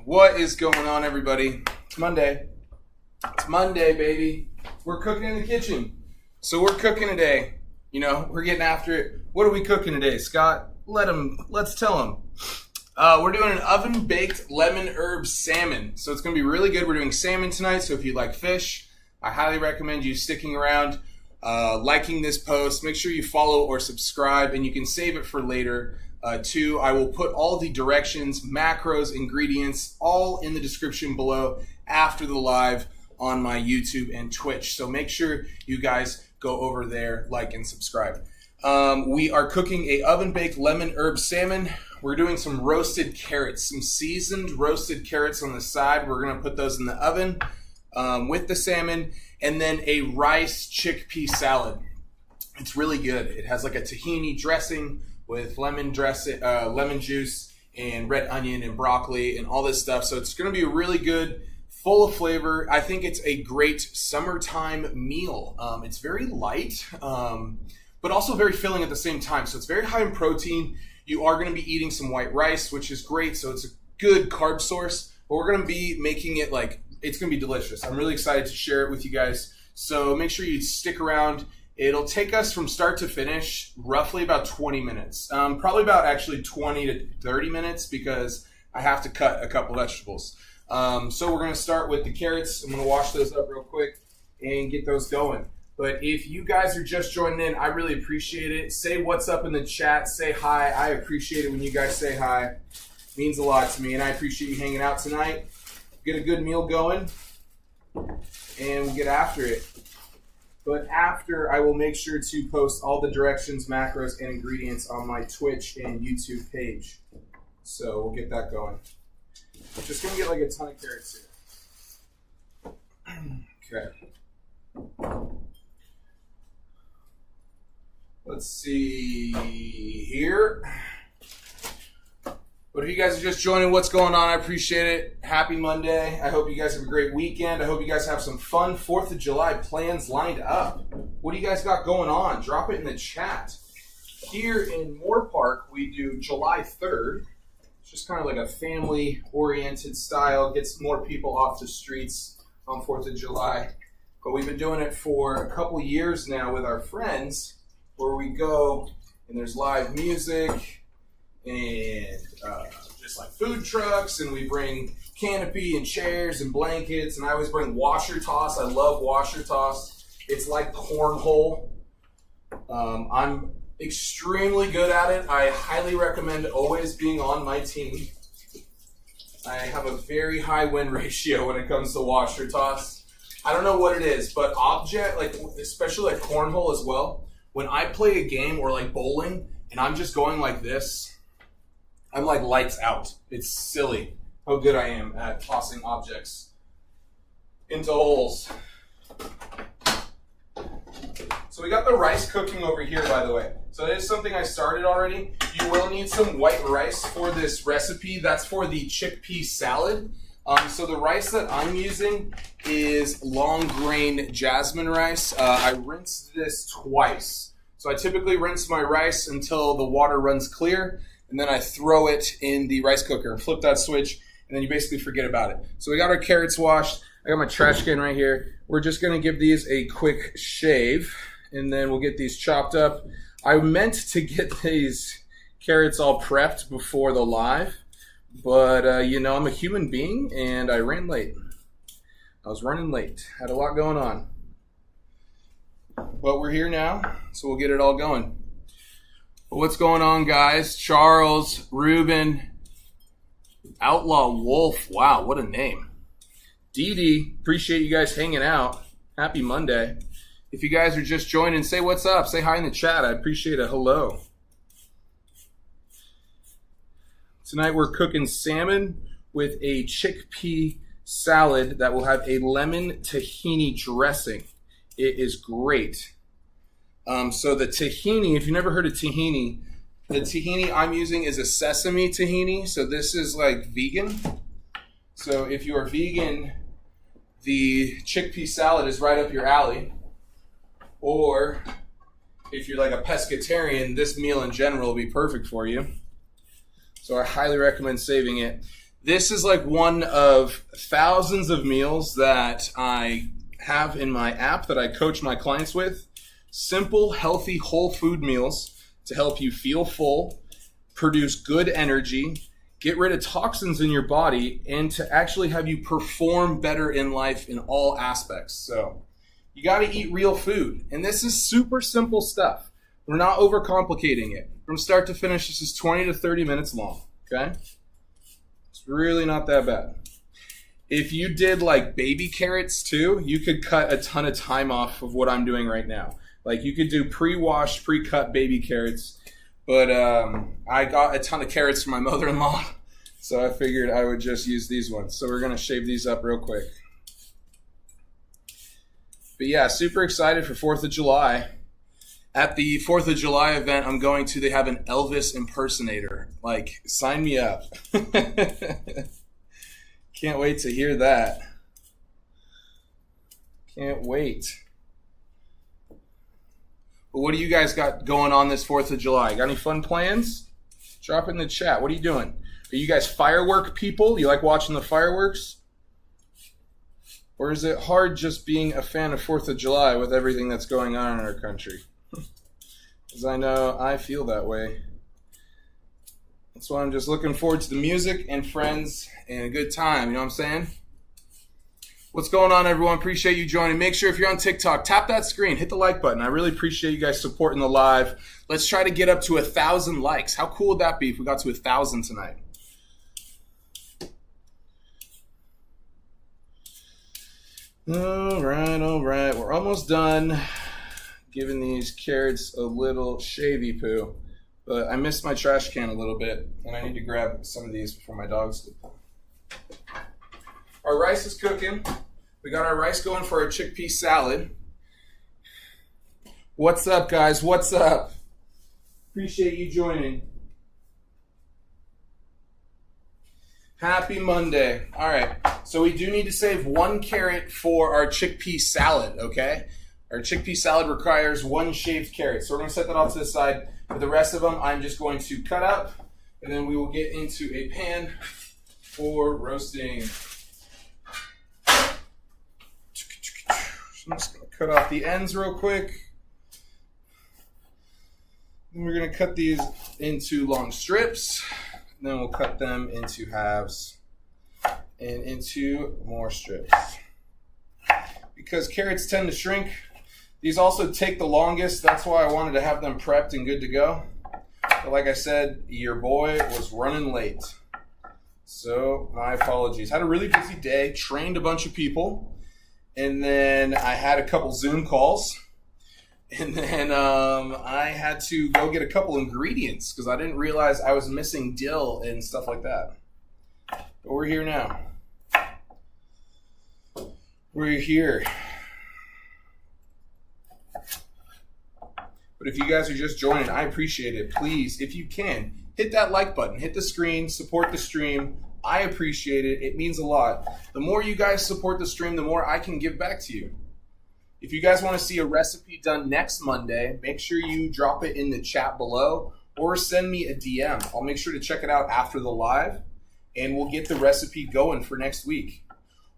What is going on, everybody? It's Monday. It's Monday, baby. We're cooking in the kitchen. So we're cooking today. You know, we're getting after it. What are we cooking today, Scott? Let's tell him. We're doing an oven-baked lemon herb salmon. So it's going to be really good. We're doing salmon tonight, so if you like fish, I highly recommend you sticking around, liking this post. Make sure you follow or subscribe, and you can save it for later. Too, I will put all the directions, macros, ingredients, all in the description below after the live on my YouTube and Twitch. So make sure you guys go over there, like and subscribe. We are cooking a oven-baked lemon herb salmon. We're doing some roasted carrots, some seasoned roasted carrots on the side. We're going to put those in the oven with the salmon, and then a rice chickpea salad. It's really good. It has like a tahini dressing with lemon juice and red onion and broccoli and all this stuff. So it's going to be really good, full of flavor. I think it's a great summertime meal. It's very light, but also very filling at the same time. So it's very high in protein. You are going to be eating some white rice, which is great. So it's a good carb source, but we're going to be making it it's going to be delicious. I'm really excited to share it with you guys. So make sure you stick around. It'll take us from start to finish roughly about 20 minutes. Probably about actually 20 to 30 minutes because I have to cut a couple vegetables. So we're going to start with the carrots. I'm going to wash those up real quick and get those going. But if you guys are just joining in, I really appreciate it. Say what's up in the chat. Say hi. I appreciate it when you guys say hi. It means a lot to me, and I appreciate you hanging out tonight. Get a good meal going, and we'll get after it. But after, I will make sure to post all the directions, macros, and ingredients on my Twitch and YouTube page. So we'll get that going. Just going to get a ton of carrots here. Okay. Let's see here. But if you guys are just joining, what's going on? I appreciate it. Happy Monday. I hope you guys have a great weekend. I hope you guys have some fun 4th of July plans lined up. What do you guys got going on? Drop it in the chat. Here in Moore Park, we do July 3rd. It's just kind of like a family-oriented style. Gets more people off the streets on 4th of July. But we've been doing it for a couple years now with our friends, where we go and there's live music and just like food trucks, and we bring canopy and chairs and blankets, and I always bring washer toss. I love washer toss. It's like cornhole. I'm extremely good at it. I highly recommend always being on my team. I have a very high win ratio when it comes to washer toss. I don't know what it is, but especially like cornhole as well, when I play a game or like bowling and I'm just going like this, I'm like lights out. It's silly how good I am at tossing objects into holes. So we got the rice cooking over here, by the way. So that is something I started already. You will need some white rice for this recipe. That's for the chickpea salad. So the rice that I'm using is long grain jasmine rice. I rinsed this twice. So I typically rinse my rice until the water runs clear, and then I throw it in the rice cooker, flip that switch, and then you basically forget about it. So we got our carrots washed. I got my trash can right here. We're just going to give these a quick shave, and then we'll get these chopped up. I meant to get these carrots all prepped before the live, but, I'm a human being, and I ran late. I was running late. Had a lot going on. But we're here now, so we'll get it all going. What's going on, guys? Charles, Ruben, Outlaw Wolf. Wow, what a name. Dee Dee, appreciate you guys hanging out. Happy Monday. If you guys are just joining, say what's up. Say hi in the chat. I appreciate a hello. Tonight we're cooking salmon with a chickpea salad that will have a lemon tahini dressing. It is great. So the tahini, if you've never heard of tahini, the tahini I'm using is a sesame tahini. So this is like vegan. So if you are vegan, the chickpea salad is right up your alley. Or if you're like a pescatarian, this meal in general will be perfect for you. So I highly recommend saving it. This is like one of thousands of meals that I have in my app that I coach my clients with. Simple, healthy, whole food meals to help you feel full, produce good energy, get rid of toxins in your body, and to actually have you perform better in life in all aspects. So you got to eat real food. And this is super simple stuff. We're not overcomplicating it. From start to finish, this is 20 to 30 minutes long, okay? It's really not that bad. If you did like baby carrots too, you could cut a ton of time off of what I'm doing right now. Like you could do pre-washed, pre-cut baby carrots, but I got a ton of carrots from my mother-in-law, so I figured I would just use these ones. So we're gonna shave these up real quick. But yeah, super excited for 4th of July. At the 4th of July event I'm going to, they have an Elvis impersonator. Like, sign me up. Can't wait to hear that. Can't wait. But what do you guys got going on this 4th of July? Got any fun plans? Drop it in the chat. What are you doing? Are you guys firework people? You like watching the fireworks? Or is it hard just being a fan of 4th of July with everything that's going on in our country? Because I know I feel that way. That's why I'm just looking forward to the music and friends and a good time. You know what I'm saying? What's going on, everyone? Appreciate you joining. Make sure if you're on TikTok, tap that screen, hit the like button. I really appreciate you guys supporting the live. Let's try to get up to 1,000 likes. How cool would that be if we got to 1,000 tonight? All right. We're almost done giving these carrots a little shavy poo. But I missed my trash can a little bit, and I need to grab some of these before my dogs get them. Our rice is cooking. We got our rice going for our chickpea salad. What's up, guys? What's up? Appreciate you joining. Happy Monday. All right, so we do need to save 1 carrot for our chickpea salad, okay? Our chickpea salad requires 1 shaved carrot. So we're going to set that off to the side. For the rest of them, I'm just going to cut up, and then we will get into a pan for roasting. So I'm just going to cut off the ends real quick. And we're going to cut these into long strips. And then we'll cut them into halves and into more strips. Because carrots tend to shrink, these also take the longest. That's why I wanted to have them prepped and good to go. But like I said, your boy was running late. So my apologies. Had a really busy day, trained a bunch of people, and then I had a couple Zoom calls. And then I had to go get a couple ingredients because I didn't realize I was missing dill and stuff like that. But we're here now. We're here. But if you guys are just joining, I appreciate it. Please, if you can, hit that like button. Hit the screen. Support the stream. I appreciate it. It means a lot. The more you guys support the stream, the more I can give back to you. If you guys want to see a recipe done next Monday, make sure you drop it in the chat below or send me a DM. I'll make sure to check it out after the live, and we'll get the recipe going for next week.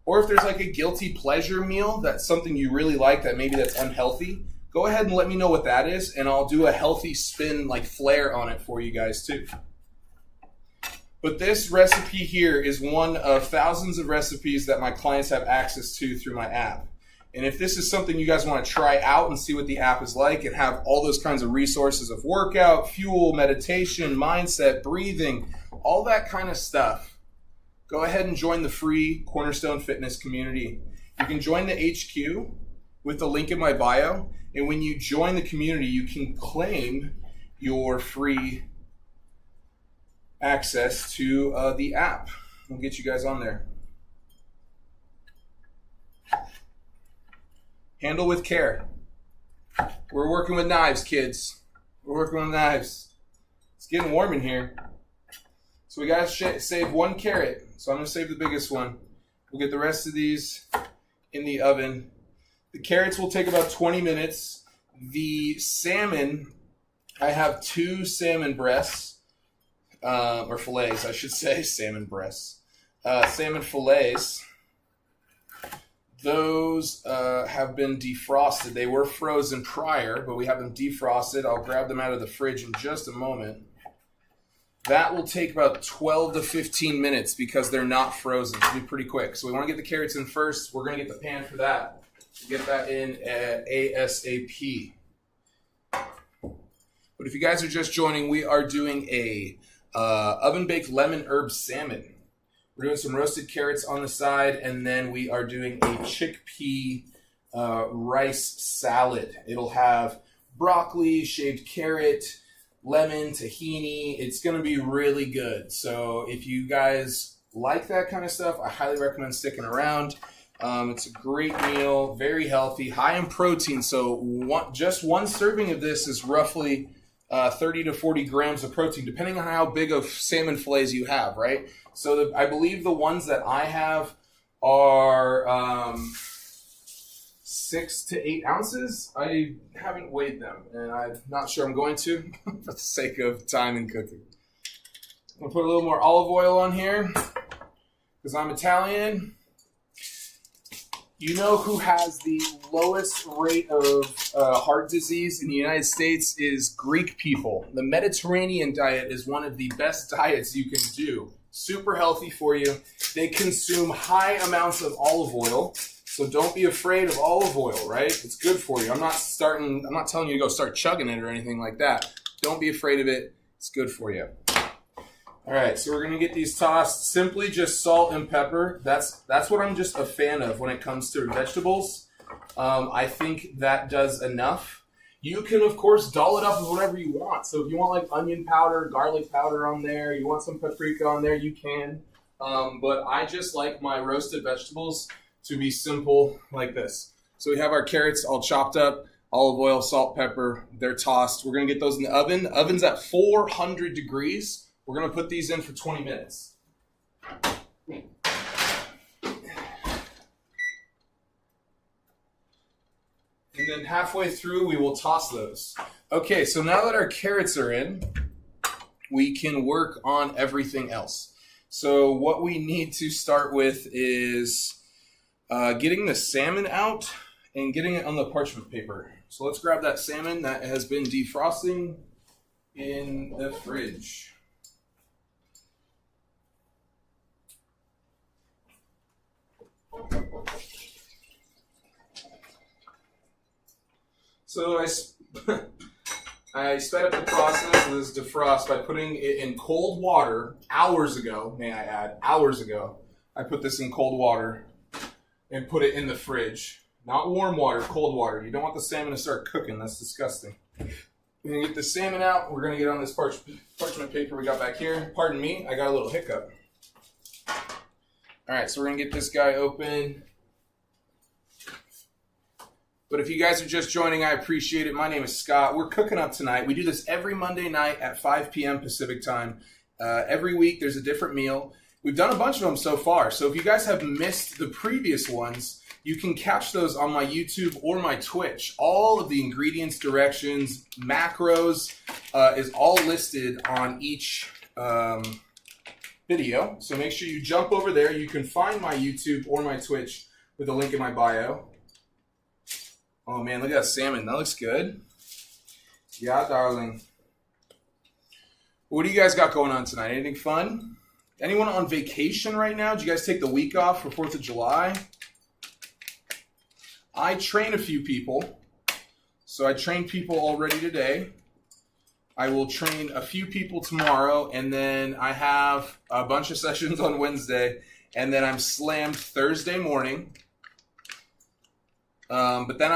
Or if there's like a guilty pleasure meal, that's something you really like that maybe that's unhealthy, go ahead and let me know what that is, and I'll do a healthy spin, like flair on it for you guys too. But this recipe here is one of thousands of recipes that my clients have access to through my app. And if this is something you guys want to try out and see what the app is like and have all those kinds of resources of workout, fuel, meditation, mindset, breathing, all that kind of stuff, go ahead and join the free Cornerstone Fitness community. You can join the HQ with the link in my bio. And when you join the community, you can claim your free access to the app. We'll get you guys on there. Handle with care. We're working with knives, kids. We're working with knives. It's getting warm in here. So we got to save 1 carrot. So I'm going to save the biggest one. We'll get the rest of these in the oven. The carrots will take about 20 minutes. The salmon, I have 2 salmon breasts, or fillets, I should say, salmon breasts. salmon fillets. Those have been defrosted. They were frozen prior, but we have them defrosted. I'll grab them out of the fridge in just a moment. That will take about 12 to 15 minutes because they're not frozen. It'll be pretty quick. So we want to get the carrots in first. We're going to get the pan for that. Get that in ASAP. But if you guys are just joining, we are doing a oven-baked lemon herb salmon. We're doing some roasted carrots on the side, and then we are doing a chickpea rice salad. It'll have broccoli, shaved carrot, lemon, tahini. It's going to be really good. So if you guys like that kind of stuff, I highly recommend sticking around. It's a great meal, very healthy, high in protein. So just one serving of this is roughly 30 to 40 grams of protein, depending on how big of salmon fillets you have, right? So I believe the ones that I have are 6 to 8 ounces. I haven't weighed them, and I'm not sure I'm going to for the sake of time and cooking. I'm going to put a little more olive oil on here because I'm Italian. You know who has the lowest rate of heart disease in the United States is Greek people. The Mediterranean diet is one of the best diets you can do. Super healthy for you. They consume high amounts of olive oil, so don't be afraid of olive oil, right? It's good for you. I'm not telling you to go start chugging it or anything like that. Don't be afraid of it. It's good for you. All right, so we're going to get these tossed. Simply just salt and pepper. That's what I'm just a fan of when it comes to vegetables. I think that does enough. You can, of course, doll it up with whatever you want. So if you want like onion powder, garlic powder on there, you want some paprika on there, you can. But I just like my roasted vegetables to be simple like this. So we have our carrots all chopped up, olive oil, salt, pepper. They're tossed. We're going to get those in the oven. The oven's at 400 degrees. We're going to put these in for 20 minutes. And then halfway through, we will toss those. Okay, so now that our carrots are in, we can work on everything else. So what we need to start with is getting the salmon out and getting it on the parchment paper. So let's grab that salmon that has been defrosting in the fridge. So I sped up the process of this defrost by putting it in cold water hours ago, may I add, hours ago. I put this in cold water and put it in the fridge. Not warm water, cold water. You don't want the salmon to start cooking. That's disgusting. We're going to get the salmon out. We're going to get on this parchment paper we got back here. Pardon me, I got a little hiccup. All right, so we're going to get this guy open. But if you guys are just joining, I appreciate it. My name is Scott. We're cooking up tonight. We do this every Monday night at 5 p.m. Pacific time. Every week there's a different meal. We've done a bunch of them so far. So if you guys have missed the previous ones, you can catch those on my YouTube or my Twitch. All of the ingredients, directions, macros is all listed on each video. So make sure you jump over there. You can find my YouTube or my Twitch with a link in my bio. Oh man, look at that salmon. That looks good. Yeah, darling. What do you guys got going on tonight? Anything fun? Anyone on vacation right now? Did you guys take the week off for 4th of July? I train a few people. So I trained people already today. I will train a few people tomorrow, and then I have a bunch of sessions on Wednesday, and then I'm slammed Thursday morning. But then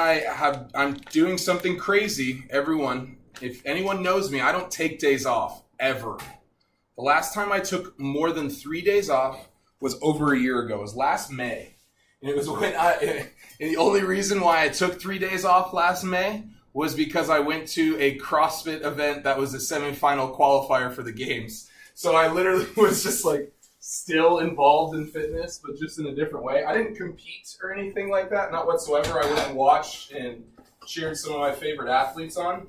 I'm doing something crazy. Everyone, if anyone knows me, I don't take days off, ever. The last time I took more than 3 days off was over a year ago. It was last May. And it was when and the only reason why I took 3 days off last May was because I went to a CrossFit event that was a semifinal qualifier for the games. So I literally was just like, still involved in fitness, but just in a different way. I didn't compete or anything like that, not whatsoever. I went and watched and cheered some of my favorite athletes on.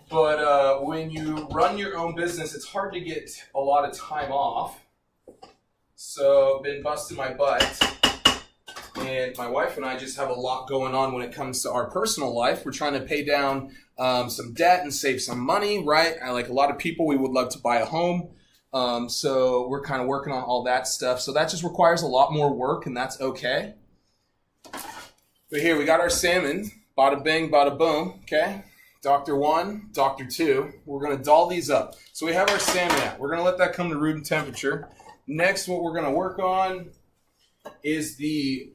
But when you run your own business, it's hard to get a lot of time off. So been busting my butt, and my wife and I just have a lot going on when it comes to our personal life. We're trying to pay down some debt and save some money, right? Like a lot of people, we would love to buy a home. So we're kind of working on all that stuff. So that just requires a lot more work, and that's okay. But here we got our salmon. Bada bing, bada boom. Okay. Dr. 1, Dr. 2. We're going to doll these up. So we have our salmon out. We're going to let that come to room temperature. Next, what we're going to work on is the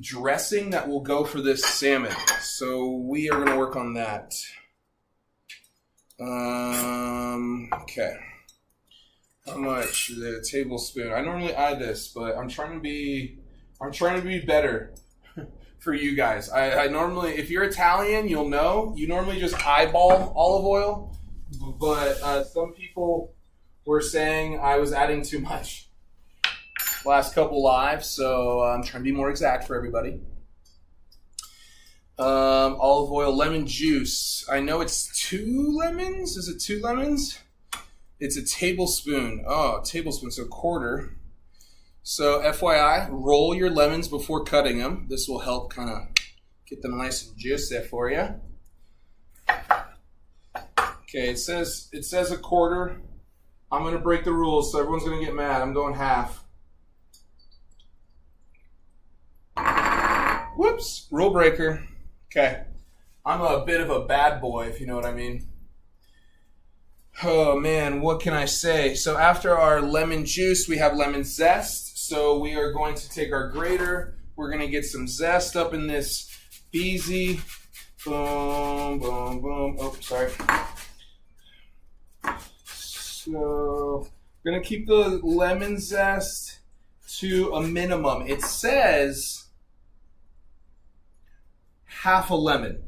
dressing that will go for this salmon. So we are going to work on that. Okay. How much? A tablespoon. I normally add this, but I'm trying to be better for you guys. I normally, if you're Italian, you'll know. You normally just eyeball olive oil, but some people were saying I was adding too much last couple lives, so I'm trying to be more exact for everybody. Olive oil, lemon juice. I know it's 2 lemons. Is it 2 lemons? It's a tablespoon. Oh, a tablespoon, so a quarter. So FYI, roll your lemons before cutting them. This will help kind of get them nice and juicy for you. Okay, it says a quarter. I'm going to break the rules, so everyone's going to get mad. I'm going half. Whoops, rule breaker. Okay, I'm a bit of a bad boy, if you know what I mean. Oh man, what can I say? So after our lemon juice, we have lemon zest. So we are going to take our grater. We're going to get some zest up in this beezy. Boom, boom, boom. Oh, sorry. So we're going to keep the lemon zest to a minimum. It says half a lemon.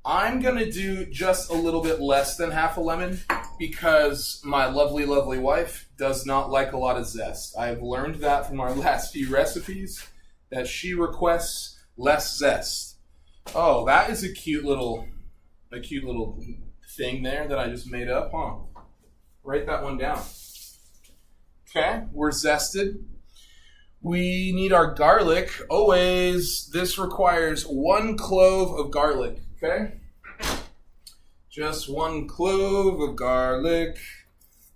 I'm going to do just a little bit less than half a lemon because my lovely, lovely wife does not like a lot of zest. I have learned that from our last few recipes that she requests less zest. Oh, that is a cute little thing there that I just made up, huh? Write that one down. Okay, we're zested. We need our garlic. Always, this requires 1 clove of garlic, okay? Just 1 clove of garlic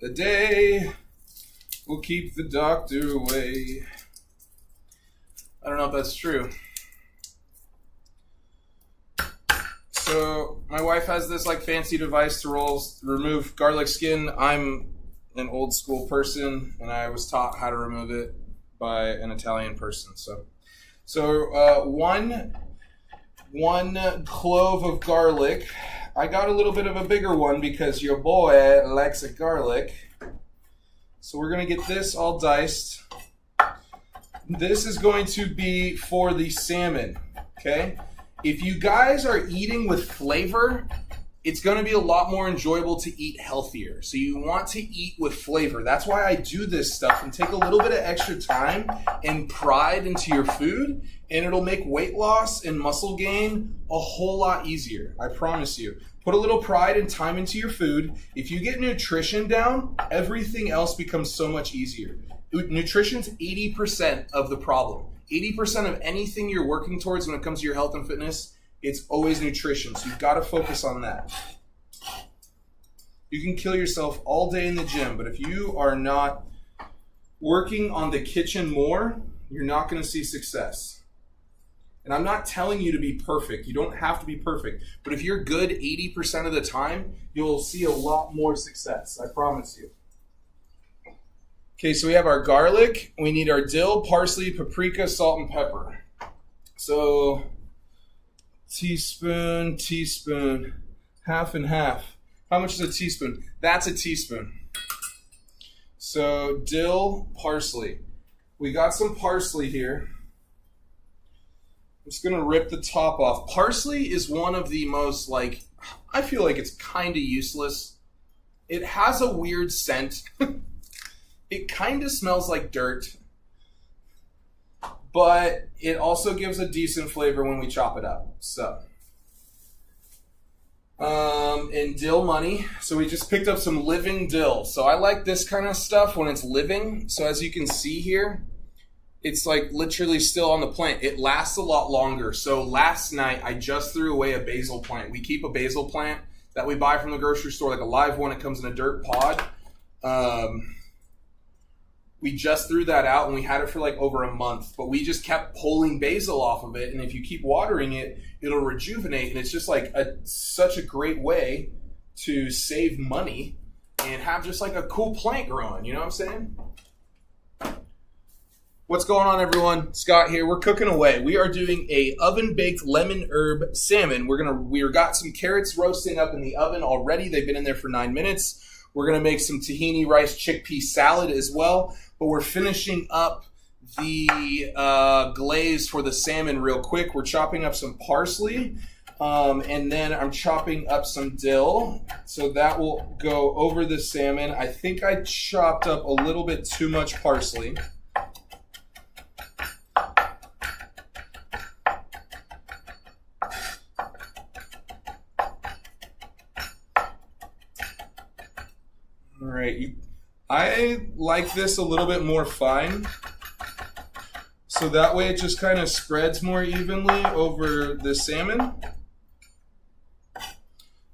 a day will keep the doctor away. I don't know if that's true. So my wife has this like fancy device to remove garlic skin. I'm an old school person, and I was taught how to remove it by an Italian person. So one clove of garlic. I got a little bit of a bigger one because your boy likes a garlic. So we're going to get this all diced. This is going to be for the salmon, okay? If you guys are eating with flavor, it's going to be a lot more enjoyable to eat healthier. So you want to eat with flavor. That's why I do this stuff and take a little bit of extra time and pride into your food, and it'll make weight loss and muscle gain a whole lot easier. I promise you. Put a little pride and time into your food. If you get nutrition down, everything else becomes so much easier. Nutrition's 80% of the problem. 80% of anything you're working towards when it comes to your health and fitness, it's always nutrition. So you've got to focus on that. You can kill yourself all day in the gym, but if you are not working on the kitchen more, you're not going to see success. And I'm not telling you to be perfect. You don't have to be perfect. But if you're good 80% of the time, you'll see a lot more success. I promise you. Okay, so we have our garlic. We need our dill, parsley, paprika, salt, and pepper. So teaspoon, half and half. How much is a teaspoon? That's a teaspoon. So dill, parsley. We got some parsley here. I'm just going to rip the top off. Parsley is one of the most, I feel like it's kind of useless. It has a weird scent. It kind of smells like dirt. But it also gives a decent flavor when we chop it up. So and dill money. So we just picked up some living dill. So I like this kind of stuff when it's living. So as you can see here, it's like literally still on the plant. It lasts a lot longer. So last night I just threw away a basil plant. We keep a basil plant that we buy from the grocery store, like a live one. It comes in a dirt pod. We just threw that out and we had it for like over a month, but we just kept pulling basil off of it. And if you keep watering it, it'll rejuvenate. And it's just like such a great way to save money and have just like a cool plant growing. You know what I'm saying? What's going on, everyone? Scott here. We're cooking away. We are doing a oven-baked lemon herb salmon. We got some carrots roasting up in the oven already. They've been in there for 9 minutes. We're gonna make some tahini rice chickpea salad as well. But we're finishing up the glaze for the salmon real quick. We're chopping up some parsley, and then I'm chopping up some dill. So that will go over the salmon. I think I chopped up a little bit too much parsley. All right, I like this a little bit more fine, so that way it just kind of spreads more evenly over the salmon.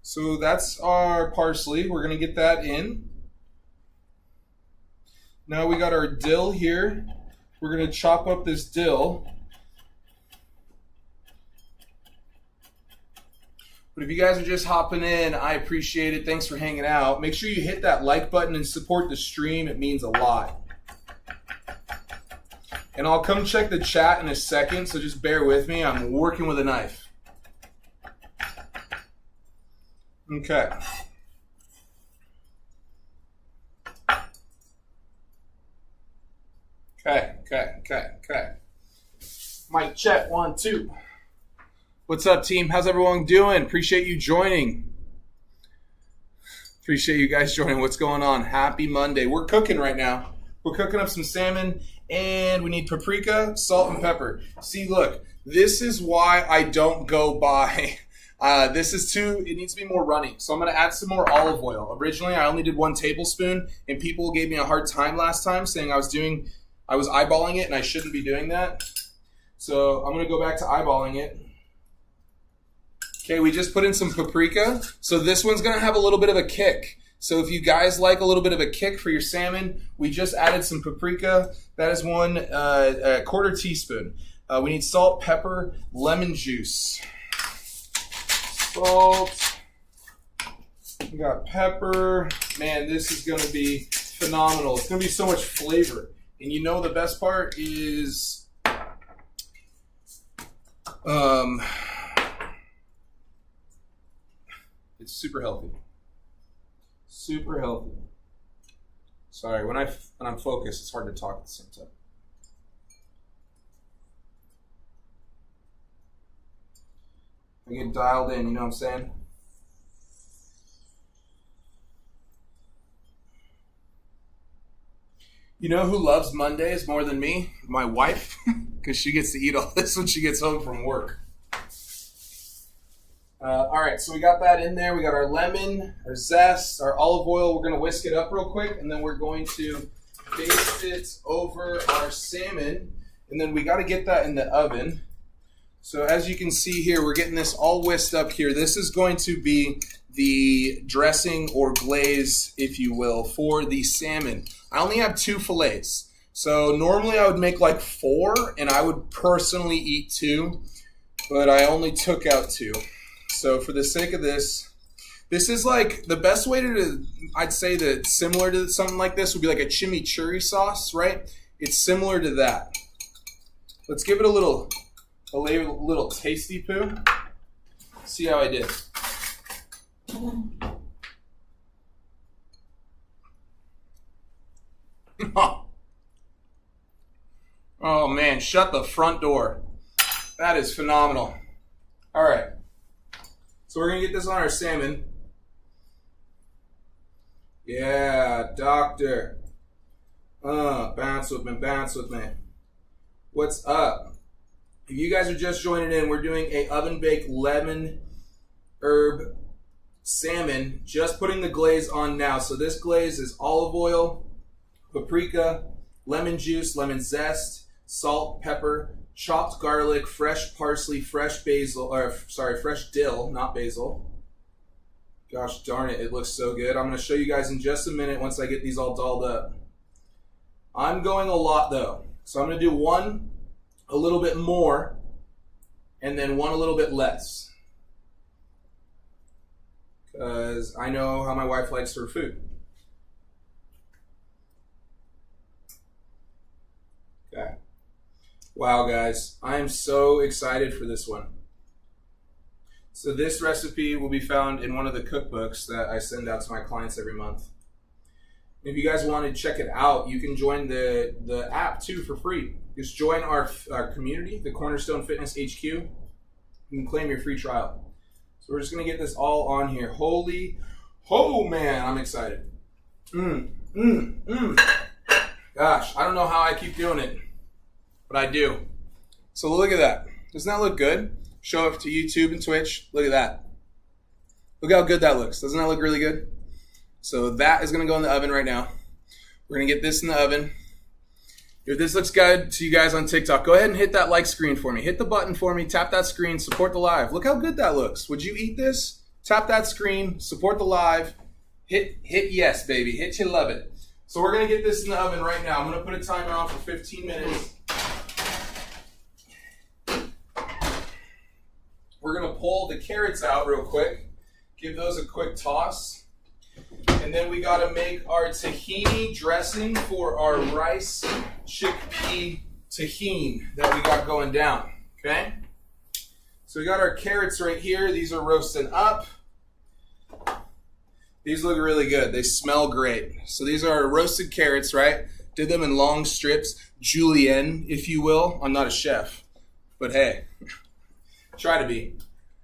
So that's our parsley. We're going to get that in. Now we got our dill here. We're going to chop up this dill. But if you guys are just hopping in, I appreciate it. Thanks for hanging out. Make sure you hit that like button and support the stream. It means a lot. And I'll come check the chat in a second, so just bear with me. I'm working with a knife. Okay. Okay. Mic check, 1, 2. What's up, team? How's everyone doing? Appreciate you joining. Appreciate you guys joining. What's going on? Happy Monday. We're cooking right now. We're cooking up some salmon, and we need paprika, salt, and pepper. See, look, this is why I don't go buy. It needs to be more runny. So I'm going to add some more olive oil. Originally, I only did 1 tablespoon, and people gave me a hard time last time saying I was eyeballing it, and I shouldn't be doing that. So I'm going to go back to eyeballing it. Okay, we just put in some paprika. So this one's going to have a little bit of a kick. So if you guys like a little bit of a kick for your salmon, we just added some paprika. That is 1/4 teaspoon. We need salt, pepper, lemon juice. Salt. We got pepper. Man, this is going to be phenomenal. It's going to be so much flavor. And you know the best part is... it's super healthy. Super healthy. Sorry, when I'm focused, it's hard to talk at the same time. I get dialed in, you know what I'm saying? You know who loves Mondays more than me? My wife, because she gets to eat all this when she gets home from work. All right, so we got that in there. We got our lemon, our zest, our olive oil. We're going to whisk it up real quick, and then we're going to baste it over our salmon. And then we got to get that in the oven. So as you can see here, we're getting this all whisked up here. This is going to be the dressing or glaze, if you will, for the salmon. I only have 2 fillets. So normally I would make like 4, and I would personally eat 2, but I only took out 2. So for the sake of this is like the best way to, I'd say that similar to something like this would be like a chimichurri sauce, right? It's similar to that. Let's give it a little tasty poo. See how I did. Oh man, shut the front door. That is phenomenal. All right. So we're going to get this on our salmon. Yeah, doctor. Bounce with me. What's up? If you guys are just joining in, we're doing a oven-baked lemon herb salmon, just putting the glaze on now. So this glaze is olive oil, paprika, lemon juice, lemon zest, salt, pepper, chopped garlic, fresh parsley, fresh dill, not basil. Gosh darn it, it looks so good. I'm going to show you guys in just a minute once I get these all dolled up. I'm going a lot though. So I'm going to do one a little bit more and then one a little bit less. Because I know how my wife likes her food. Okay. Wow, guys. I am so excited for this one. So this recipe will be found in one of the cookbooks that I send out to my clients every month. If you guys want to check it out, you can join the app too for free. Just join our community, the Cornerstone Fitness HQ. You can claim your free trial. So we're just going to get this all on here. Oh man, I'm excited. Gosh, I don't know how I keep doing it, but I do. So look at that. Doesn't that look good? Show up to YouTube and Twitch. Look at that. Look how good that looks. Doesn't that look really good? So that is going to go in the oven right now. We're going to get this in the oven. If this looks good to you guys on TikTok, go ahead and hit that like screen for me. Hit the button for me. Tap that screen. Support the live. Look how good that looks. Would you eat this? Tap that screen. Support the live. Hit yes, baby. Hit you love it. So we're going to get this in the oven right now. I'm going to put a timer on for 15 minutes. We're going to pull the carrots out real quick. Give those a quick toss. And then we got to make our tahini dressing for our rice chickpea tahini that we got going down. Okay? So we got our carrots right here. These are roasting up. These look really good. They smell great. So these are roasted carrots, right? Did them in long strips. Julienne, if you will. I'm not a chef. But hey, try to be.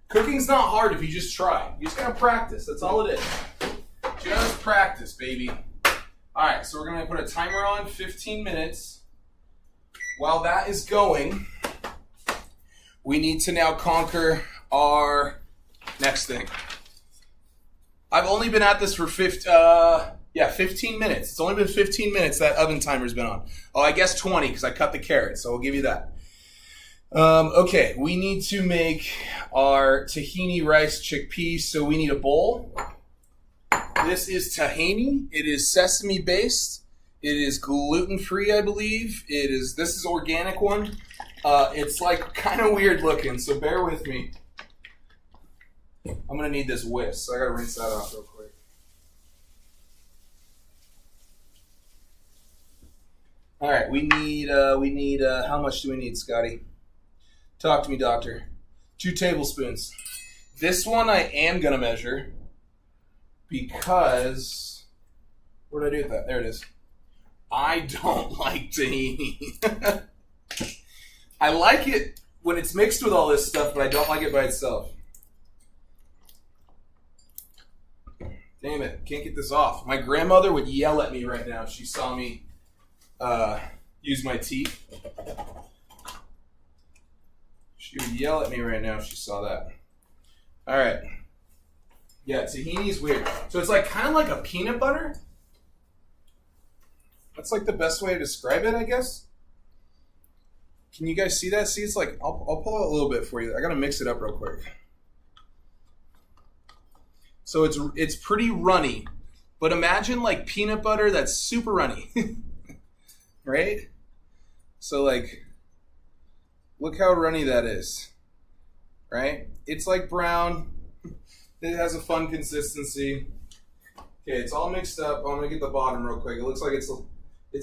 Cooking's not hard if you just try. You just got to practice. That's all it is. Just practice, baby. All right, so we're going to put a timer on, 15 minutes. While that is going, we need to now conquer our next thing. I've only been at this for 15 minutes. It's only been 15 minutes that oven timer's been on. Oh, I guess 20 because I cut the carrots, so we'll give you that. Okay, we need to make our tahini rice chickpeas, so we need a bowl. This is tahini. It is sesame based. It is gluten free, I believe. This is organic one. It's like kind of weird looking, so bear with me. I'm gonna need this whisk, so I gotta rinse that off real quick. All right, we need how much do we need, Scotty? Talk to me, doctor. 2 tablespoons. This one I am gonna measure because, what did I do with that? There it is. I don't like tahini. I like it when it's mixed with all this stuff, but I don't like it by itself. Damn it, can't get this off. My grandmother would yell at me right now if she saw me use my teeth. She would yell at me right now if she saw that. All right. Yeah, tahini's weird. So it's like kind of like a peanut butter. That's like the best way to describe it, I guess. Can you guys see that? See, it's like, I'll pull out a little bit for you. I got to mix it up real quick. So it's pretty runny, but imagine like peanut butter that's super runny, right? So like, look how runny that is, right? It's like brown. It has a fun consistency. Okay, it's all mixed up. I'm gonna get the bottom real quick. It looks like it's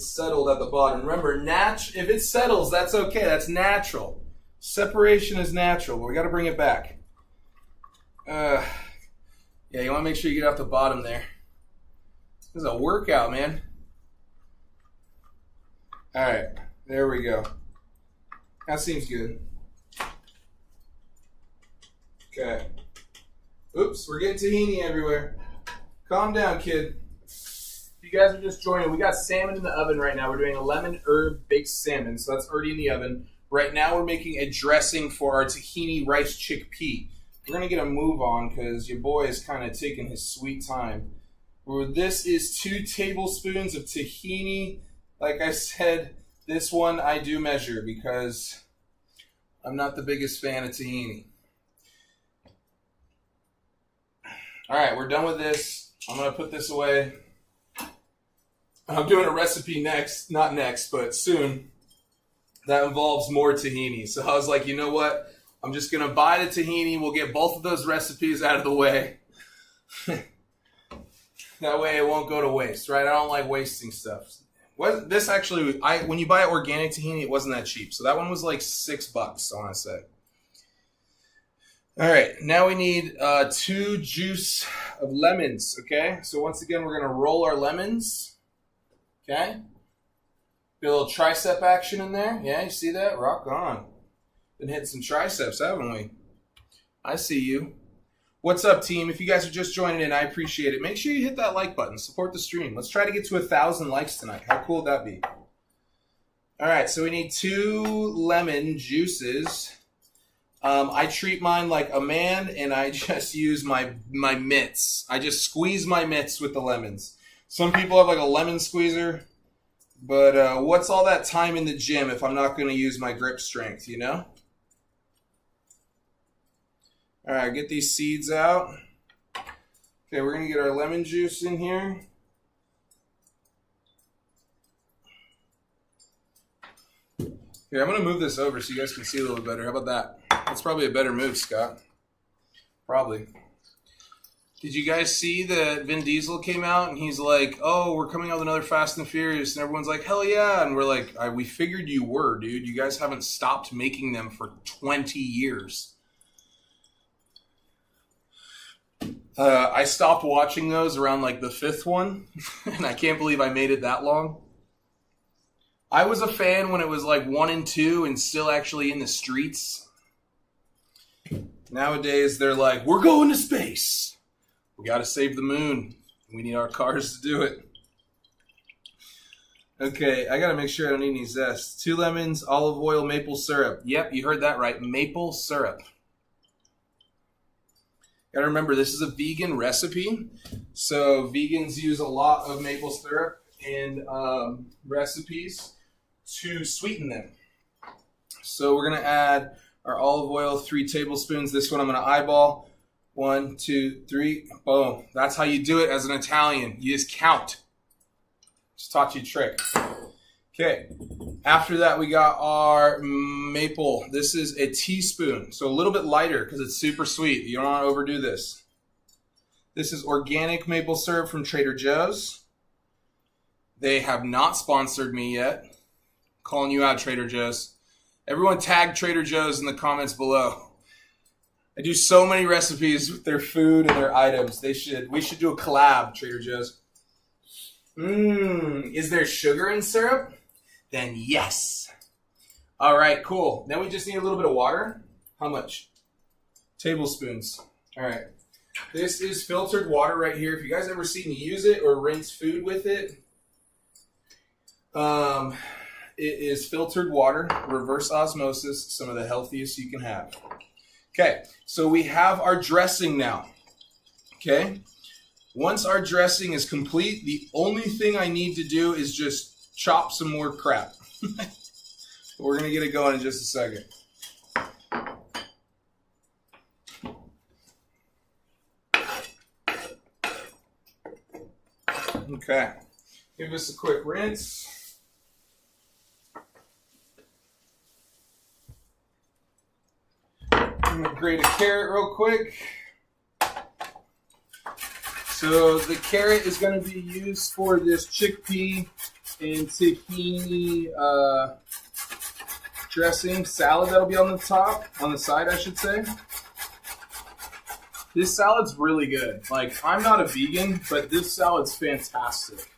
settled at the bottom. Remember, if it settles, that's okay. That's natural. Separation is natural, but we got to bring it back. Yeah, you want to make sure you get off the bottom there. This is a workout, man. All right, there we go. That seems good. Okay. Oops, we're getting tahini everywhere. Calm down, kid. If you guys are just joining, we got salmon in the oven right now. We're doing a lemon herb baked salmon, so that's already in the oven. Right now we're making a dressing for our tahini rice chickpea. we're gonna get a move on because your boy is kind of taking his sweet time. This is 2 tablespoons of tahini. Like I said, this one I do measure because I'm not the biggest fan of tahini. All right, we're done with this. I'm gonna put this away. I'm doing a recipe next, not next, but soon, that involves more tahini. So I was like, you know what? I'm just gonna buy the tahini. We'll get both of those recipes out of the way. That way it won't go to waste, right? I don't like wasting stuff. This actually, when you buy organic tahini, it wasn't that cheap. So that one was like $6, I want to say. All right, now we need 2 juice of lemons, okay? So once again, we're going to roll our lemons, okay? Get a little tricep action in there. Yeah, you see that? Rock on. Been hitting some triceps, haven't we? I see you. What's up, team? If you guys are just joining in, I appreciate it. Make sure you hit that like button. Support the stream. Let's try to get to 1,000 likes tonight. How cool would that be? All right, so we need 2 lemon juices. I treat mine like a man, and I just use my mitts. I just squeeze my mitts with the lemons. Some people have like a lemon squeezer, but what's all that time in the gym if I'm not going to use my grip strength, you know? All right, get these seeds out. Okay, we're going to get our lemon juice in here. Here, I'm going to move this over so you guys can see a little bit better. How about that? That's probably a better move, Scott. Probably. Did you guys see that Vin Diesel came out and he's like, oh, we're coming out with another Fast and Furious, and everyone's like, hell yeah. And we're like, we figured you were, dude. You guys haven't stopped making them for 20 years. I stopped watching those around like the 5th one, and I can't believe I made it that long. I was a fan when it was like 1 and 2 and still actually in the streets. Nowadays, they're like, we're going to space. We got to save the moon. We need our cars to do it. Okay, I got to make sure I don't need any zest. 2 lemons, olive oil, maple syrup. Yep, you heard that right. Maple syrup. Gotta remember, this is a vegan recipe, so vegans use a lot of maple syrup in recipes to sweeten them. So we're gonna add our olive oil, 3 tablespoons. This one I'm gonna eyeball. 1, 2, 3, boom. That's how you do it as an Italian. You just count. Just taught you a trick. Okay, after that we got our maple. This is a teaspoon, so a little bit lighter because it's super sweet. You don't want to overdo this. This is organic maple syrup from Trader Joe's. They have not sponsored me yet. Calling you out, Trader Joe's. Everyone tag Trader Joe's in the comments below. I do so many recipes with their food and their items. We should do a collab, Trader Joe's. Is there sugar in syrup? Then yes. All right, cool. Then we just need a little bit of water. How much? Tablespoons. All right. This is filtered water right here. If you guys ever seen me use it or rinse food with it, it is filtered water, reverse osmosis, some of the healthiest you can have. Okay, so we have our dressing now. Okay. Once our dressing is complete, the only thing I need to do is just chop some more crap. We're going to get it going in just a second. Okay. Give us a quick rinse. I'm going to grate a carrot real quick. So the carrot is going to be used for this chickpea and tahini dressing salad that'll be on the side, I should say. This salad's really good. Like, I'm not a vegan, but this salad's fantastic.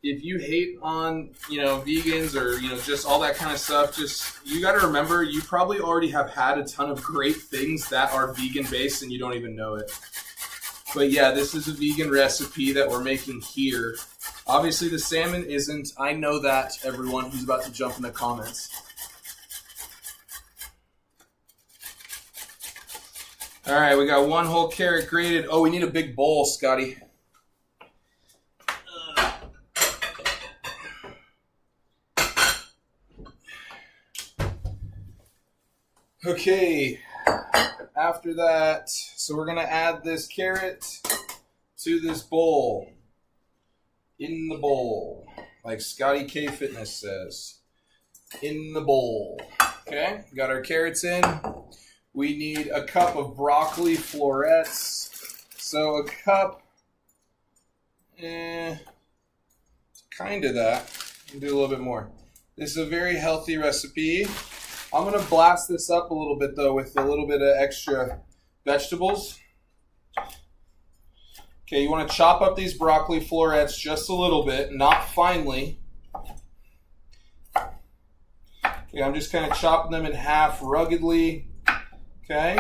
If you hate on, vegans or, just all that kind of stuff, you got to remember, you probably already have had a ton of great things that are vegan-based and you don't even know it. But yeah, this is a vegan recipe that we're making here. Obviously, the salmon isn't. I know that, everyone who's about to jump in the comments. All right, we got 1 whole carrot grated. Oh, we need a big bowl, Scotty. Okay, after that, so we're gonna add this carrot to this bowl. In the bowl, like Scotty K Fitness says. In the bowl. Okay, got our carrots in. We need a cup of broccoli florets. So a cup, kind of that. I'll do a little bit more. This is a very healthy recipe. I'm going to blast this up a little bit, though, with a little bit of extra vegetables. Okay, you want to chop up these broccoli florets just a little bit, not finely. Okay, I'm just kind of chopping them in half ruggedly. Okay,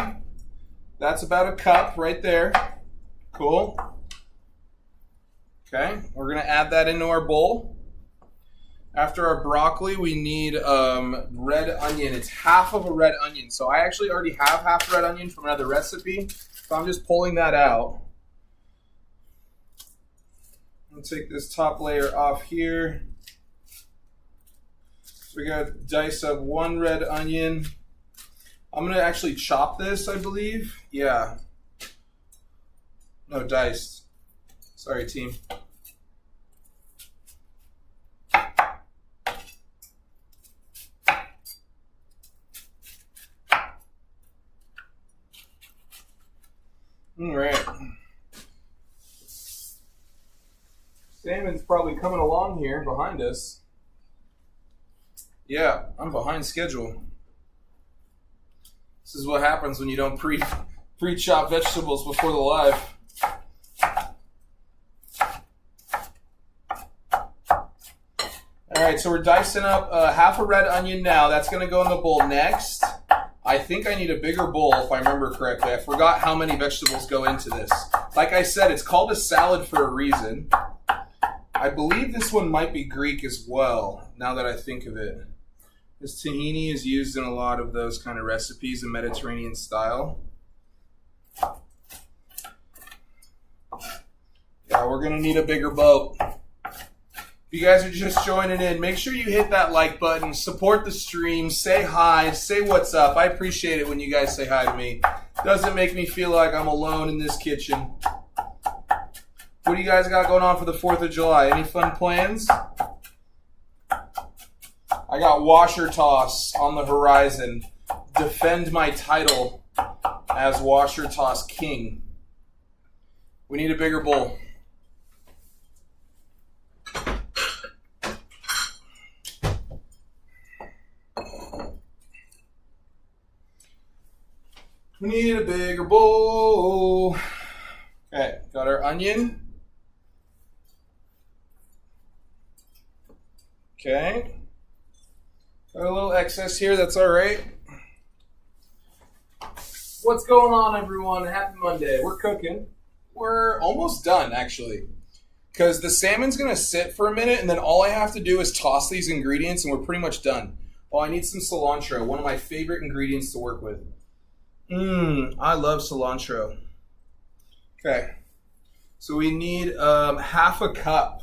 that's about a cup right there. Cool. Okay, we're going to add that into our bowl. After our broccoli, we need red onion. It's half of a red onion. So I actually already have half red onion from another recipe. So I'm just pulling that out. I'll take this top layer off here. So we got to dice up 1 red onion. I'm going to actually chop this, I believe. Yeah. No, diced. Sorry, team. All right. Salmon's probably coming along here behind us. Yeah, I'm behind schedule. This is what happens when you don't pre-chop vegetables before the live. All right, so we're dicing up half a red onion now. That's going to go in the bowl next. I think I need a bigger bowl if I remember correctly. I forgot how many vegetables go into this. Like I said, it's called a salad for a reason. I believe this one might be Greek as well, now that I think of it. This tahini is used in a lot of those kind of recipes in Mediterranean style. Yeah, we're going to need a bigger boat. If you guys are just joining in, make sure you hit that like button, support the stream, say hi, say what's up. I appreciate it when you guys say hi to me. Doesn't make me feel like I'm alone in this kitchen. What do you guys got going on for the 4th of July? Any fun plans? I got washer toss on the horizon. Defend my title as washer toss king. We need a bigger bowl. We need a bigger bowl. Okay, got our onion. Okay. Got a little excess here, that's all right. What's going on, everyone? Happy Monday. We're cooking. We're almost done, actually. Because the salmon's going to sit for a minute, and then all I have to do is toss these ingredients, and we're pretty much done. Oh, I need some cilantro, one of my favorite ingredients to work with. I love cilantro. Okay. So we need half a cup.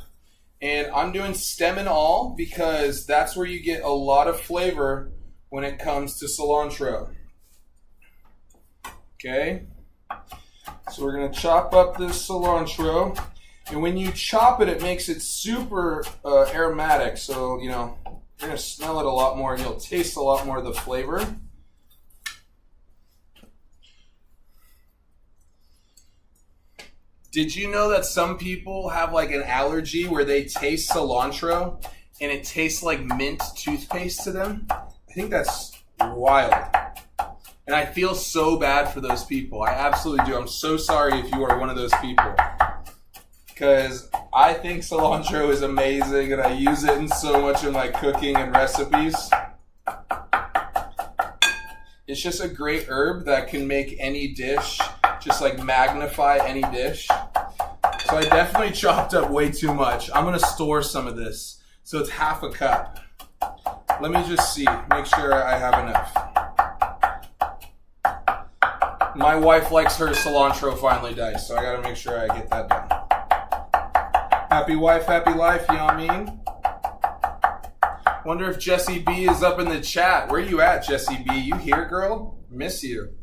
And I'm doing stem and all because that's where you get a lot of flavor when it comes to cilantro. Okay. So we're going to chop up this cilantro. And when you chop it, it makes it super aromatic. So, you know, you're going to smell it a lot more and you'll taste a lot more of the flavor. Did you know that some people have like an allergy where they taste cilantro and it tastes like mint toothpaste to them? I think that's wild. And I feel so bad for those people. I absolutely do. I'm so sorry if you are one of those people. Because I think cilantro is amazing and I use it in so much of my cooking and recipes. It's just a great herb that can make any dish, just like magnify any dish. So I definitely chopped up way too much. I'm going to store some of this. So it's half a cup. Let me just see, make sure I have enough. My wife likes her cilantro finely diced, so I gotta make sure I get that done. Happy wife, happy life, you know what I mean? Wonder if Jessie B is up in the chat. Where you at, Jessie B? You here, girl? Miss you.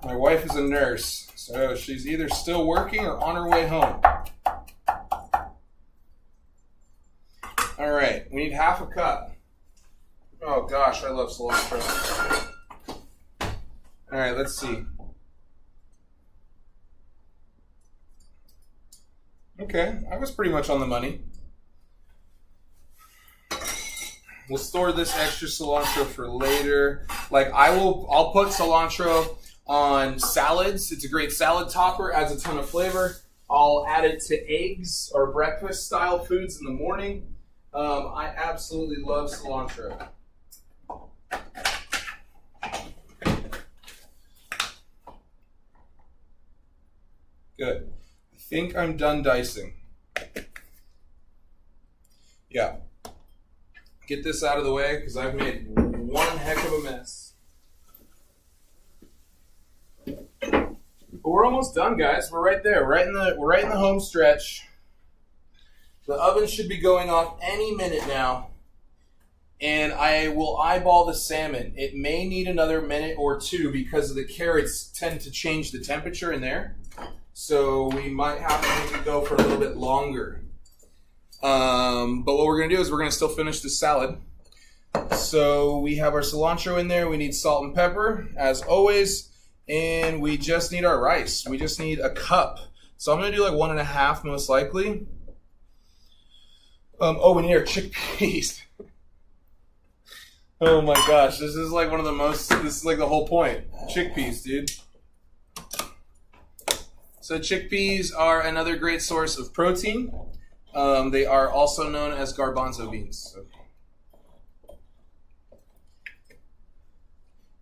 My wife is a nurse, so she's either still working or on her way home. All right, we need half a cup. Oh gosh, I love cilantro. All right, let's see. Okay, I was pretty much on the money. We'll store this extra cilantro for later. Like I'll put cilantro on salads. It's a great salad topper, adds a ton of flavor. I'll add it to eggs or breakfast style foods in the morning. I absolutely love cilantro. Good. I think I'm done dicing. Yeah. Get this out of the way because I've made one heck of a mess. But we're almost done, guys. We're right there. We're right in the home stretch. The oven should be going off any minute now. And I will eyeball the salmon. It may need another minute or two because the carrots tend to change the temperature in there. So we might have to make it go for a little bit longer. But what we're going to do is we're going to still finish the salad. So we have our cilantro in there. We need salt and pepper, as always. And we just need our rice. We just need a cup. So I'm going to do like 1.5 most likely. We need our chickpeas. Oh my gosh, this is like this is like the whole point. Chickpeas, dude. So chickpeas are another great source of protein. They are also known as garbanzo beans.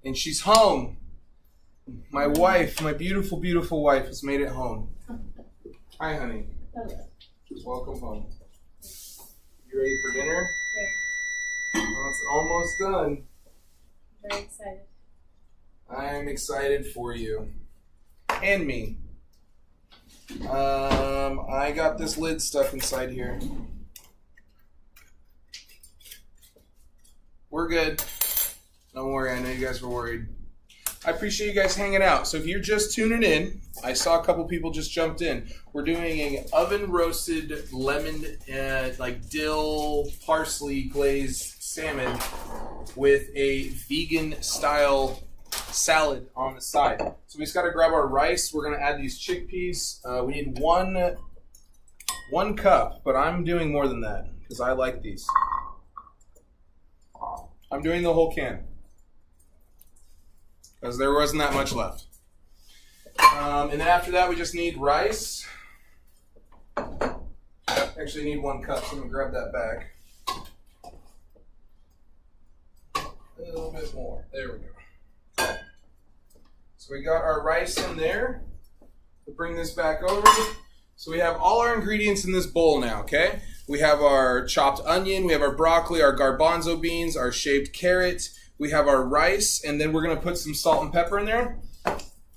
And she's home. My wife, my beautiful, beautiful wife has made it home. Hi, honey. Hello. Welcome home. You ready for dinner? Yeah. Well, it's almost done. Very excited. I'm excited for you. And me. I got this lid stuck inside here. We're good. Don't worry, I know you guys were worried. I appreciate you guys hanging out. So if you're just tuning in, I saw a couple people just jumped in. We're doing an oven roasted lemon, like dill, parsley glazed salmon with a vegan style salad on the side. So we just got to grab our rice. We're going to add these chickpeas. We need one cup, but I'm doing more than that because I like these. I'm doing the whole can because there wasn't that much left. And then after that, we just need rice. Actually, need 1 cup, so I'm going to grab that back. A little bit more. There we go. Okay. So we got our rice in there. We'll bring this back over. So we have all our ingredients in this bowl now, okay? We have our chopped onion, we have our broccoli, our garbanzo beans, our shaved carrot, we have our rice, and then we're going to put some salt and pepper in there.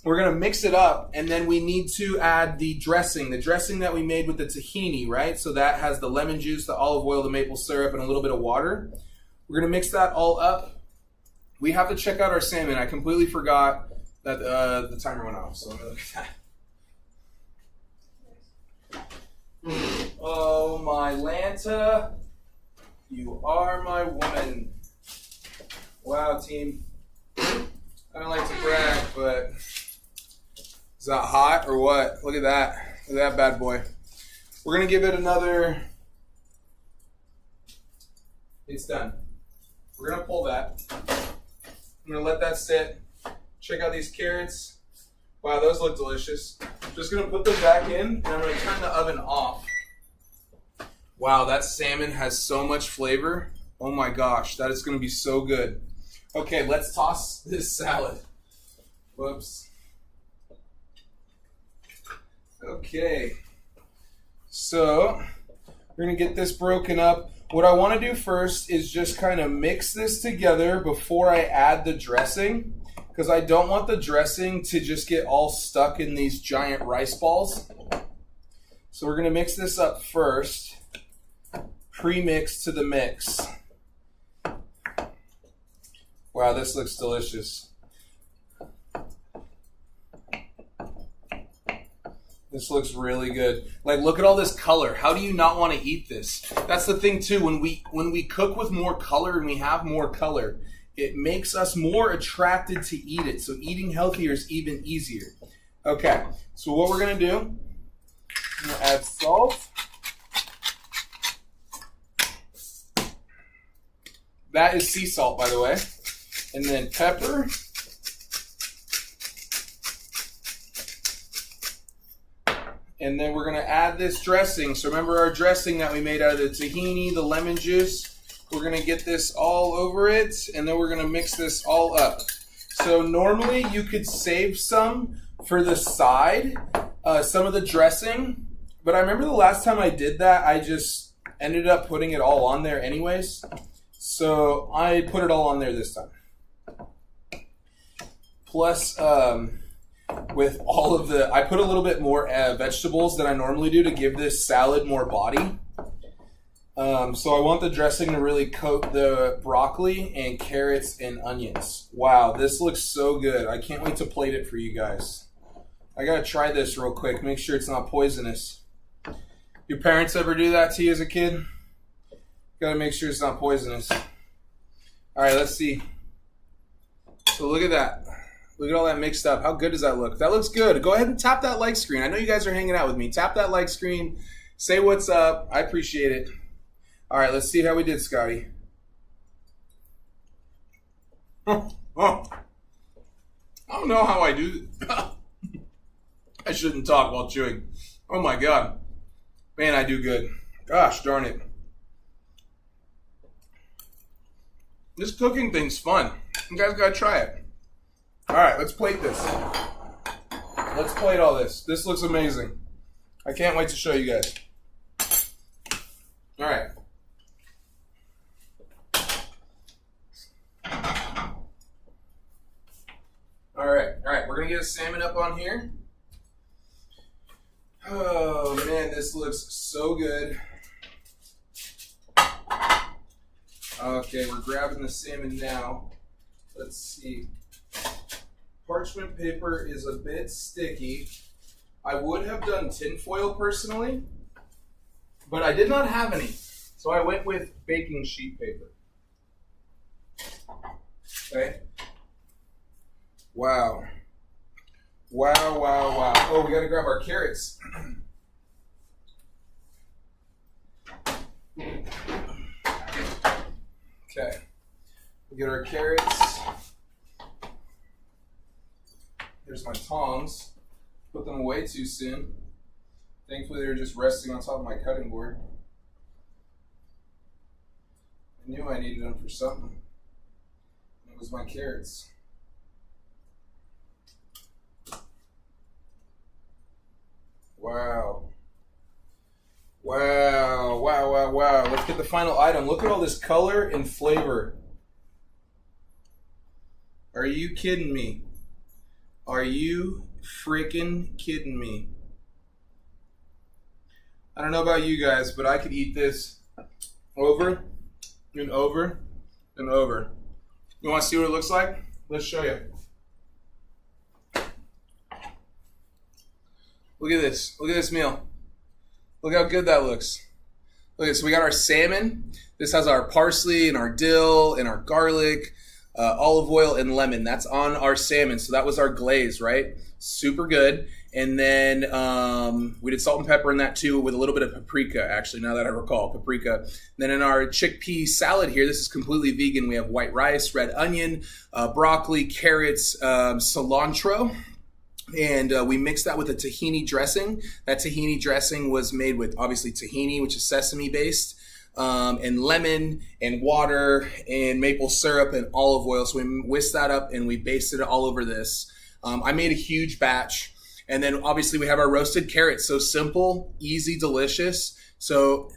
We're going to mix it up, and then we need to add the dressing that we made with the tahini, right? So that has the lemon juice, the olive oil, the maple syrup, and a little bit of water. We're going to mix that all up. We have to check out our salmon. I completely forgot that the timer went off, so let me look at that. Oh, my Lanta, you are my woman. Wow, team. I don't like to brag, but is that hot or what? Look at that. Look at that bad boy. We're going to give it another. It's done. We're going to pull that. I'm going to let that sit. Check out these carrots. Wow, those look delicious. Just going to put them back in, and I'm going to turn the oven off. Wow, that salmon has so much flavor. Oh my gosh, that is going to be so good. Okay, let's toss this salad. Whoops. Okay. So, We're gonna get this broken up. What I want to do first is just kind of mix this together before I add the dressing, because I don't want the dressing to just get all stuck in these giant rice balls. So we're gonna mix this up first, pre-mix to the mix. Wow, this looks delicious. This looks really good. Like, look at all this color. How do you not want to eat this? That's the thing too. When we cook with more color and we have more color, it makes us more attracted to eat it. So eating healthier is even easier. Okay, so what we're gonna do, I'm gonna add salt. That is sea salt, by the way. And then pepper. And then we're going to add this dressing. So remember our dressing that we made out of the tahini, the lemon juice. We're going to get this all over it, and then we're going to mix this all up. So normally you could save some for the side, some of the dressing. But I remember the last time I did that, I just ended up putting it all on there anyways. So I put it all on there this time. Plus, with all of I put a little bit more vegetables than I normally do to give this salad more body. So I want the dressing to really coat the broccoli and carrots and onions. Wow, this looks so good. I can't wait to plate it for you guys. I gotta try this real quick, make sure it's not poisonous. Your parents ever do that to you as a kid? Gotta make sure it's not poisonous. All right, let's see. So look at that. Look at all that mixed up. How good does that look? That looks good. Go ahead and tap that like screen. I know you guys are hanging out with me. Tap that like screen. Say what's up. I appreciate it. All right, let's see how we did, Scotty. Oh. I don't know how I do. I shouldn't talk while chewing. Oh my God. Man, I do good. Gosh darn it. This cooking thing's fun. You guys gotta try it. All right, let's plate this. Let's plate all this. This looks amazing. I can't wait to show you guys. All right. All right. We're gonna get a salmon up on here. Oh man, this looks so good. Okay, we're grabbing the salmon now. Let's see. Parchment paper is a bit sticky. I would have done tinfoil personally, but I did not have any. So I went with baking sheet paper. Okay. Wow. Wow. Oh, we gotta grab our carrots. Okay. We get our carrots. Here's my tongs. Put them away too soon. Thankfully, they were just resting on top of my cutting board. I knew I needed them for something. It was my carrots. Wow. Let's get the final item. Look at all this color and flavor. Are you kidding me? Are you freaking kidding me? I don't know about you guys, but I could eat this over and over and over. You want to see what it looks like? Let's show you. Look at this. Look at this meal. Look how good that looks. Okay, so we got our salmon. This has our parsley and our dill and our garlic, olive oil and lemon. That's on our salmon. So that was our glaze, right? Super good. And then we did salt and pepper in that too, with a little bit of paprika, actually, now that I recall, paprika. Then in our chickpea salad here, this is completely vegan. We have white rice, red onion, broccoli, carrots, cilantro. And we mixed that with a tahini dressing. That tahini dressing was made with, obviously, tahini, which is sesame based, and lemon and water and maple syrup and olive oil. So we whisked that up and we basted it all over this. I made a huge batch. And then obviously we have our roasted carrots. So simple, easy, delicious. So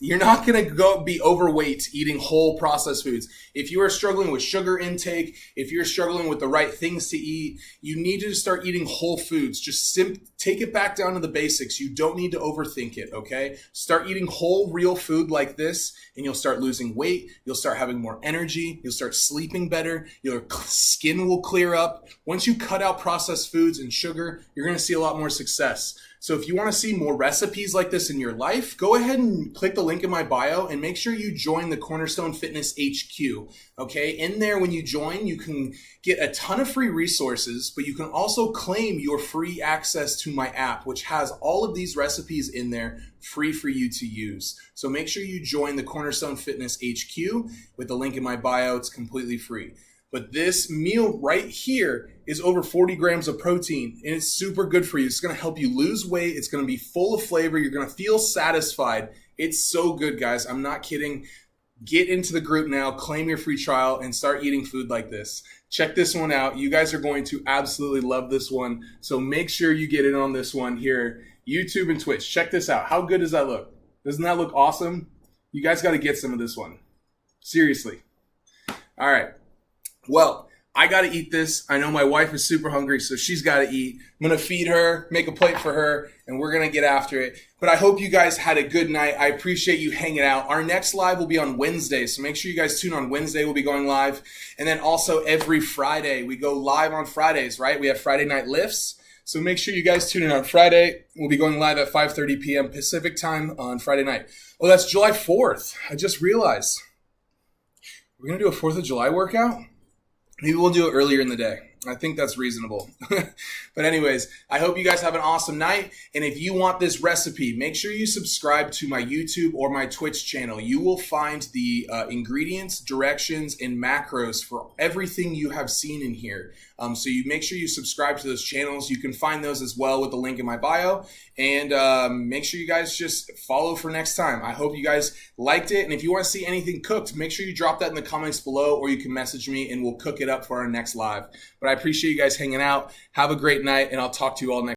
you're not going to go be overweight eating whole processed foods. If you are struggling with sugar intake, if you're struggling with the right things to eat, you need to start eating whole foods. Just take it back down to the basics. You don't need to overthink it, okay? Start eating whole, real food like this, and you'll start losing weight. You'll start having more energy. You'll start sleeping better. Your skin will clear up. Once you cut out processed foods and sugar, you're going to see a lot more success. So if you want to see more recipes like this in your life, go ahead and click the link in my bio and make sure you join the Cornerstone Fitness HQ. Okay, in there when you join, you can get a ton of free resources, but you can also claim your free access to my app, which has all of these recipes in there free for you to use. So make sure you join the Cornerstone Fitness HQ with the link in my bio. It's completely free. But this meal right here is over 40 grams of protein, and it's super good for you. It's going to help you lose weight. It's going to be full of flavor. You're going to feel satisfied. It's so good, guys. I'm not kidding. Get into the group now, claim your free trial, and start eating food like this. Check this one out. You guys are going to absolutely love this one. So make sure you get in on this one here. YouTube and Twitch. Check this out. How good does that look? Doesn't that look awesome? You guys got to get some of this one. Seriously. All right. Well, I got to eat this. I know my wife is super hungry, so she's got to eat. I'm going to feed her, make a plate for her, and we're going to get after it. But I hope you guys had a good night. I appreciate you hanging out. Our next live will be on Wednesday, so make sure you guys tune on Wednesday. We'll be going live. And then also every Friday. We go live on Fridays, right? We have Friday night lifts. So make sure you guys tune in on Friday. We'll be going live at 5:30 p.m. Pacific time on Friday night. Oh, that's July 4th. I just realized. We're going to do a 4th of July workout? Maybe we'll do it earlier in the day. I think that's reasonable. But anyways, I hope you guys have an awesome night. And if you want this recipe, make sure you subscribe to my YouTube or my Twitch channel. You will find the ingredients, directions, and macros for everything you have seen in here. So you make sure you subscribe to those channels. You can find those as well with the link in my bio. And make sure you guys just follow for next time. I hope you guys liked it. And if you want to see anything cooked, make sure you drop that in the comments below, or you can message me and we'll cook it up for our next live. But I appreciate you guys hanging out. Have a great night, and I'll talk to you all next